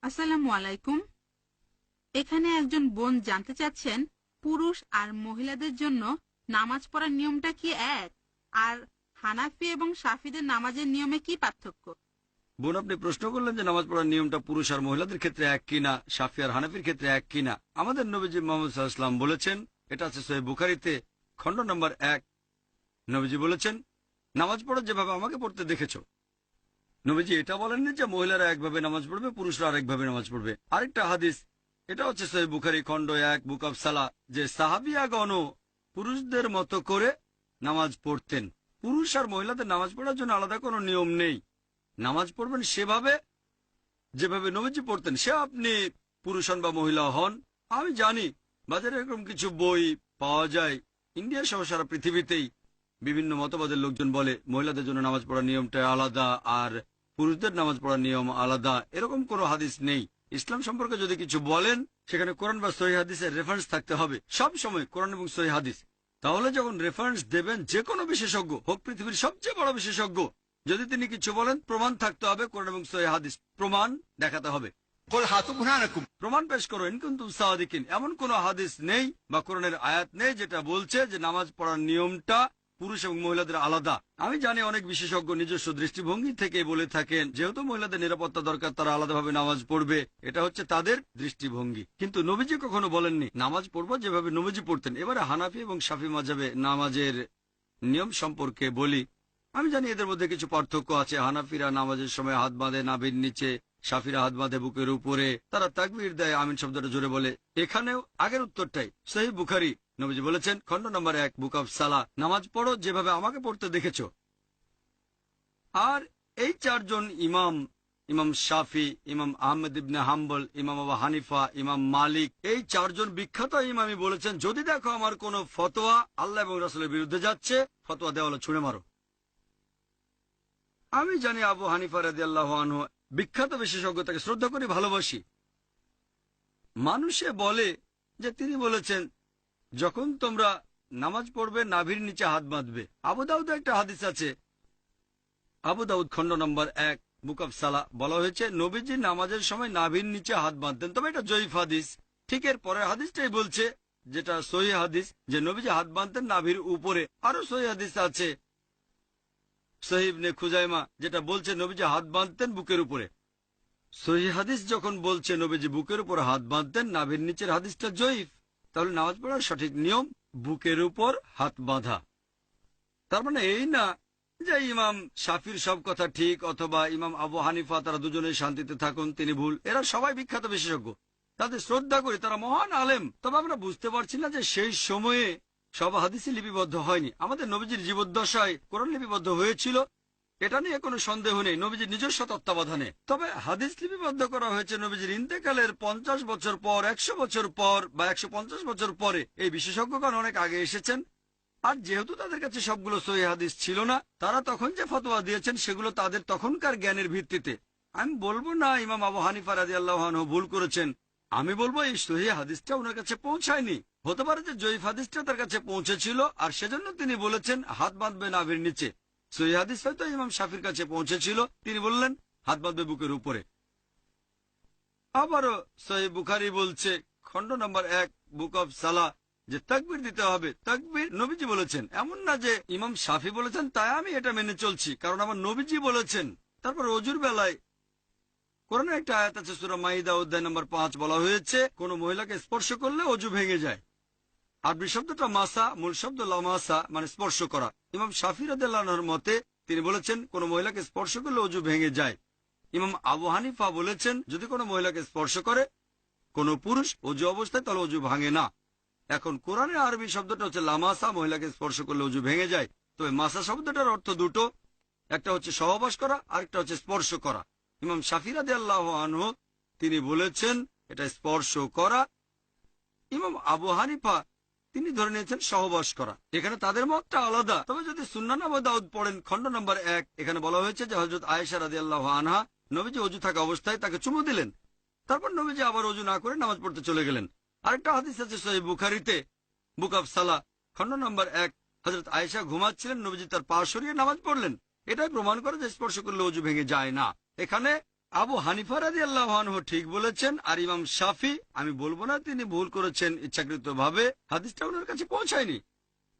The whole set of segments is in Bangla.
আসসালামু আলাইকুম। এখানে একজন বোন জানতে চাচ্ছেন পুরুষ আর মহিলাদের জন্য নামাজ পড়ার নিয়মটা কি এক, আর হানাফি এবং শাফিদের নামাজের নিয়মে কি পার্থক্য? বোন, আপনি প্রশ্ন করলেন যে নামাজ পড়ার নিয়মটা পুরুষ আর মহিলাদের ক্ষেত্রে এক কিনা, শাফি আর হানাফির ক্ষেত্রে এক কিনা। আমাদের নবীজি মোহাম্মদ সাল্লাল্লাহু আলাইহি ওয়াসাল্লাম বলেছেন, এটা আছে সহিহ বুখারীতে, খণ্ড নম্বর 1। নবীজি বলেছেন, নামাজ পড়ো যেভাবে আমাকে পড়তে দেখেছো। নবীজি এটা বলেননি যে মহিলারা একভাবে নামাজ পড়বে, পুরুষরা আরেকভাবে নামাজ পড়বে। আরেকটা হাদিস, এটা হচ্ছে সহিহ বুখারী খণ্ড 1 বুক অব সালাহ, যে সাহাবিয়াগণও পুরুষদের মতো করে নামাজ পড়তেন। পুরুষ আর মহিলাদের নামাজ পড়ার জন্য আলাদা কোনো নিয়ম নেই। নামাজ পড়বেন সেভাবে যেভাবে নবীজি পড়তেন, সে আপনি পুরুষ হন বা মহিলা হন। আমি জানি বাজারে এরকম কিছু বই পাওয়া যায়, ইন্ডিয়া সহ সারা পৃথিবীতেই বিভিন্ন মতবাদের লোকজন বলে মহিলাদের জন্য নামাজ পড়ার নিয়মটা আলাদা আর পুরুষদের নামাজ পড়ার নিয়ম আলাদা। এরকম কোনো হাদিস নেই। ইসলাম সম্পর্কে যদি কিছু বলেন, সেখানে কোরআন বা সহিহ হাদিসের রেফারেন্স থাকতে হবে। সব সময় কোরআন এবং সহিহ হাদিস। তাহলে যখন রেফারেন্স দেবেন যে কোনো বিশেষজ্ঞ হোক, পৃথিবীর সবচেয়ে বড় বিশেষজ্ঞ, যদি তিনি কিছু বলেন, প্রমাণ থাকতে হবে। কোরআন এবং সহিহ হাদিস প্রমাণ দেখাতে হবে। প্রমাণ পেশ করো ইন কুনতুম সাদিকিন। এমন কোন হাদিস নেই বা কোরআনের আয়াত নেই যেটা বলছে যে নামাজ পড়ার নিয়মটা পুরুষ এবং মহিলাদের আলাদা। আমি জানি অনেক বিশেষজ্ঞ নিজস্ব দৃষ্টিভঙ্গি থেকে বলে থাকেন যেহেতু মহিলাদের নিরাপত্তা দরকার, তারা আলাদাভাবে নামাজ পড়বে। এটা হচ্ছে তাদের দৃষ্টিভঙ্গি, কিন্তু নবীজি কখনো বলেননি নামাজ পড়বো যেভাবে নবীজি পড়তেন। এবারে হানাফি এবং শাফি মাযহাবে নামাজের নিয়ম সম্পর্কে বলি। আমি জানি এদের মধ্যে কিছু পার্থক্য আছে। হানাফিরা নামাজের সময় হাত বাঁধে নাভির নিচে, শাফিরা হাত বাঁধে বুকের উপরে, তারা তাকবীর দেয়, আমিন শব্দটা জোরে বলে। এখানেও আগের উত্তরটাই। সহিহ বুখারী, নবীজি বলেছেন খণ্ড নম্বর 1 বুক অব সালাহ, নামাজ পড়ো যেভাবে আমাকে পড়তে দেখেছ। আর এই চারজন ইমাম, ইমাম শাফি, ইমাম আহমেদ ইবনে হাম্বল, ইমাম আবু হানিফা, ইমাম মালিক, এই চারজন বিখ্যাত ইমামই বলেছেন যদি দেখো আমার কোন ফতোয়া আল্লাহ এবং রাসূলের বিরুদ্ধে যাচ্ছে, ফতোয়া দেওয়ালে ছুঁড়ে মারো। আমি জানি আবু হানিফা রাদিয়াল্লাহু আনহু বিখ্যাত বিশেষজ্ঞ, তাকে শ্রদ্ধা করি, ভালোবাসি। মানুষে বলে যে তিনি বলেছেন যখন তোমরা নামাজ পড়বে নাভির নিচে হাত বাঁধবে। আবু দাউদে একটা হাদিস আছে, আবু দাউদ খণ্ড নম্বর 1 বুক অব সালাহ, বলা হয়েছে নবীজি নামাজের সময় নাভির নিচে হাত বাঁধতেন। তবে এটা জয়ীফ হাদিস। ঠিক এর পরের হাদিসটাই বলছে, যেটা সহিহ হাদিস, যে নবীজি হাত বাঁধতেন নাভির উপরে। আরো সহিহ হাদিস আছে সহিহ ইবনে খুজাইমা, যেটা বলছে নবীজি হাত বাঁধতেন বুকের উপরে। সহিহ হাদিস যখন বলছে নবীজি বুকের উপর হাত বাঁধতেন, নাভির নিচের হাদিসটা জয়ীফ। তাহলে নামাজ পড়ার সঠিক নিয়ম বুকের উপর হাত বাঁধা। তার মানে এই না যে ইমাম শাফির সব কথা ঠিক অথবা ইমাম আবু হানিফা, তারা দুজনেই শান্তিতে থাকুন, তিনি ভুল। এরা সবাই বিখ্যাত বিশেষজ্ঞ, তাদের শ্রদ্ধা করি, তারা মহান আলেম। তবে আমরা বুঝতে পারছি না যে সেই সময়ে সব হাদিসই লিপিবদ্ধ হয়নি। আমাদের নবীজির জীবদ্দশায় কোরআন লিপিবদ্ধ হয়েছিল, এটা নিয়ে কোনো সন্দেহ নেই, নবীজির নিজস্ব তত্ত্বাবধানে। তবে হাদিস লিপিবদ্ধ করা হয়েছে নবীজির ইন্তেকালের 50 বছর পর, 100 বছর পর বা 150 বছর পরে। এই বিশেষজ্ঞগণ অনেক আগে এসেছেন। আর যেহেতু তাদের কাছে সবগুলো সহিহ হাদিস ছিল না, তারা তখন যে ফতোয়া দিয়েছেন সেগুলো তাদের তখনকার জ্ঞানের ভিত্তিতে। আমি বলবো না ইমাম আবু হানিফা রাদিয়াল্লাহু আনহু ভুল করেছেন, আমি বলবো এই সহিহ হাদিসটা ওনার কাছে পৌঁছায়নি। হতে পারে যে জয়ীফ হাদিসটা তার কাছে পৌঁছেছিল আর সেজন্য তিনি বলেছেন হাত বাঁধবে নাভির নিচে। সহিহ হাদিস হয়তো ইমাম শাফির কাছে পৌঁছেছিল, তিনি বললেন হাত বাঁধবে বুকের উপরে। আবারও সহিহ বুখারী বলছে খণ্ড নম্বর 1 বুক অব সালাহ যে তাকবীর দিতে হবে। তাকবীর নবীজি বলেছেন, এমন না যে ইমাম শাফি বলেছেন তাই আমি এটা মেনে চলছি, কারণ আমার নবীজি বলেছেন। তারপর অজুর বেলায় কোরআনে একটা আয়াত আছে সূরা মাইদা অধ্যায় নম্বর 5, বলা হয়েছে কোন মহিলাকে স্পর্শ করলে অজু ভেঙে যায়। আরবি শব্দটা মাসা, মূল শব্দ লামাসা, মানে স্পর্শ করা। ইমাম শাফি রাদিয়াল্লাহু আনহুর মতে তিনি বলেছেন কোন মহিলাকে স্পর্শ করলে অজু ভেঙে যায়। ইমাম আবু হানিফা বলেছেন যদি কোনো মহিলাকে স্পর্শ করে কোন পুরুষ অজু অবস্থায়, তাহলে অজু ভাঙে না। এখন কোরআনে আরবি শব্দটা হচ্ছে লামাসা, মহিলাকে স্পর্শ করলে অজু ভেঙে যায়। তবে মাসা শব্দটার অর্থ দুটো, একটা হচ্ছে সহবাস করা আর একটা হচ্ছে স্পর্শ করা। ইমাম শাফি রাদিয়াল্লাহু আনহু তিনি বলেছেন এটা স্পর্শ করা। ইমাম আবু হানিফা তিনি ধরে নিয়েছেন সহবাস করা। এখানে তাদের মতটা আলাদা। তবে যদি সুন্নান আবু দাউদ পড়েন খণ্ড নম্বর 1, এখানে বলা হয়েছে যে হযরত আয়েশা রাদিয়াল্লাহু আনহা নবীজি অজু থাকা অবস্থায় তাকে চুমু দিলেন, তারপর নবীজি আবার অজু না করে নামাজ পড়তে চলে গেলেন। আরেকটা হাদিস আছে সহিহ বুখারীতে বুক অব সালাহ খণ্ড নম্বর 1, হযরত আয়েশা ঘুমাচ্ছিলেন, নবীজি তার পা সরিয়ে নামাজ পড়লেন। এটাই প্রমাণ করে যে স্পর্শ করলে অজু ভেঙে যায় না। এখানে আবু হানিফা রাদিয়াল্লাহু আনহু ঠিক বলেছেন, আর ইমাম শাফি, আমি বলবো না তিনি ভুল করেছেন ইচ্ছাকৃতভাবে, হাদিসটা ওনার কাছে পৌঁছায়নি।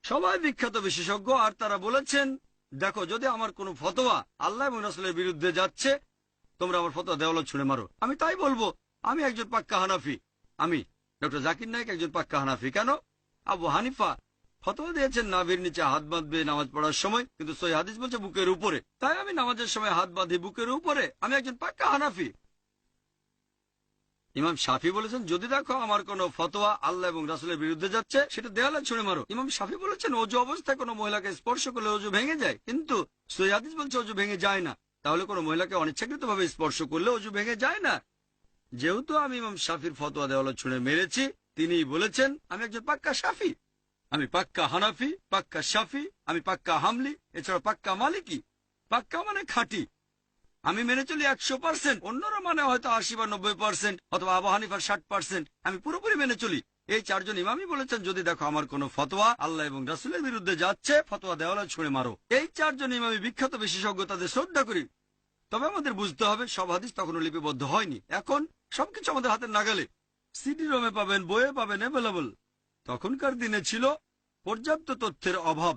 সবাই বিখ্যাত বিশেষজ্ঞ, আর তারা বলেছেন দেখো যদি আমার কোনো ফতোয়া আল্লাহ এবং রাসূলের বিরুদ্ধে যাচ্ছে, তোমরা আমার ফতোয়া দেওয়াল ছুঁড়ে মারো। আমি তাই বলবো, আমি একজন পাক্কা হানাফি। আমি ডক্টর জাকির নায়েক একজন পাক্কা হানাফি। কেন? আবু হানিফা ফতোয়া দিয়েছেন নাভির নিচে হাত বাঁধবে নামাজ পড়ার সময়, কিন্তু সহিহ হাদিস বলছে বুকের উপরে। তাই আমি নামাজের সময় হাত বাঁধি বুকের উপরে, আমি একজন পাক্কা হানাফি। ইমাম শাফি বলেছেন যদি দেখো আমার কোনো ফতোয়া আল্লাহ এবং রাসূলের বিরুদ্ধে যাচ্ছে, সেটা দেয়ালে ছুঁড়ে মারো। ইমাম শাফি বলেছেন অজু অবস্থায় কোনো মহিলাকে স্পর্শ করলে অজু ভেঙে যায়, কিন্তু সহিহ হাদিস বলছে অজু ভেঙে যায় না। তাহলে কোনো মহিলাকে অনিচ্ছাকৃতভাবে স্পর্শ করলে অজু ভেঙে যায় না। যেহেতু আমি ইমাম শাফির ফতোয়া দেওয়ালে ছুঁড়ে মেরেছি, তিনিই বলেছেন আমি একজন পাক্কা শাফি। আমি পাক্কা হানাফি, পাক্কা শাফি, আমি পাক্কা হামলি, এছাড়া পাক্কা মালিকি। পাক্কা মানে খাঁটি। আমি মেনে চলি 100%, অন্যরা মানে হয়তো 80 বা 90%, অথবা আবু হানিফার 60%। আমি পুরোপুরি মেনে চলি। এই চারজন ইমামই বলেছেন যদি দেখো আমার কোনো ফতোয়া আল্লাহ এবং রাসূলের বিরুদ্ধে যাচ্ছে, ফতোয়া দেওয়ালে ছুঁড়ে মারো। এই চারজন ইমামই বিখ্যাত বিশেষজ্ঞ, তাদের শ্রদ্ধা করি। তবে আমাদের বুঝতে হবে সব হাদিস তখনও লিপিবদ্ধ হয়নি। এখন সবকিছু আমাদের হাতের নাগালে, সিডি রোমে পাবেন, বইয়ে পাবেন, অ্যাভেলেবল। তখনকার দিনে ছিল পর্যাপ্ত তথ্যের অভাব।